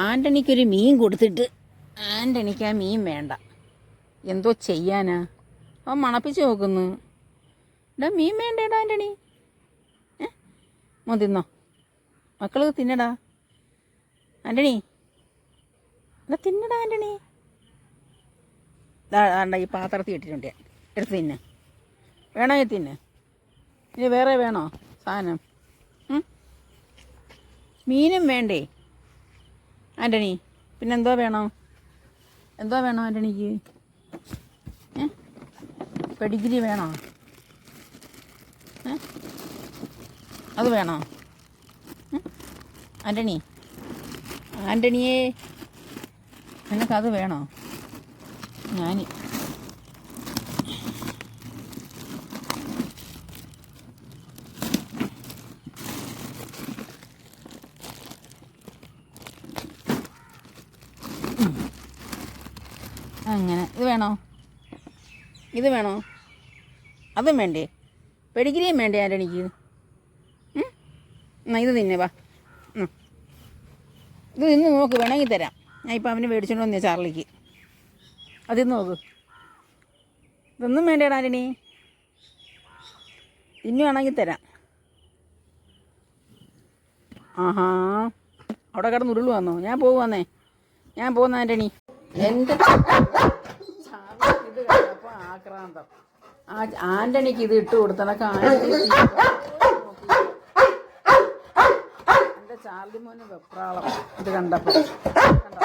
ആൻ്റണിക്കൊരു മീൻ കൊടുത്തിട്ട് ആൻ്റണിക്ക് ആ മീൻ വേണ്ട. എന്തോ ചെയ്യാനാ? അവൻ മണപ്പിച്ച് നോക്കുന്നു. എടാ മീൻ വേണ്ടേടാ ആൻ്റണി. തിന്നോ മക്കൾ, തിന്നടാ ആൻ്റണി. എടാ തിന്നടാ ആൻ്റണി. ദാണ്ട ഈ പാത്രത്തിൽ ഇട്ടിട്ടുണ്ട്, എടുത്ത് തിന്നെ. വേണമെങ്കിൽ തിന്നെ. ഇനി വേറെ വേണോ സാധനം? മീനും വേണ്ടേ ആൻ്റണി? പിന്നെന്തോ വേണോ? എന്തോ വേണോ ആൻ്റണിക്ക്? പെഡിഗ്രി വേണോ? അത് വേണോ ആൻ്റണി? ആൻ്റണിയേ, നിനക്കത് വേണോ? ഞാൻ അങ്ങനെ. ഇത് വേണോ? ഇത് വേണോ? അതും വേണ്ടേ? പെഡിഗ്രിയും വേണ്ടേ ആൻ്റണിക്ക്? എന്നാ ഇത് തിന്നെ വാ. ഇത് തിന്ന് നോക്ക്, വേണമെങ്കിൽ തരാം. ഞാൻ ഇപ്പം അവന് മേടിച്ചോണ്ട് വന്നേ ചാർലിക്ക്. അതിന്ന് നോക്ക്. ഇതൊന്നും വേണ്ടേടാ ആൻ്റണി. തിന്നുവാണെങ്കിൽ തരാം. ആഹാ, അവിടെ കിടന്ന് ഉരുള് വന്നോ? ഞാൻ പോകുവന്നേ, ഞാൻ പോകുന്ന ആൻ്റണി. എൻ്റെ ഇത് കണ്ടപ്പോൾ ആക്രാന്തം. ആൻ്റണിക്ക് ഇത് ഇട്ട് കൊടുത്തണക്ക് എൻ്റെ ചാർലി മോന് വെപ്രാളം ഇത് കണ്ടപ്പോൾ. കണ്ടോ?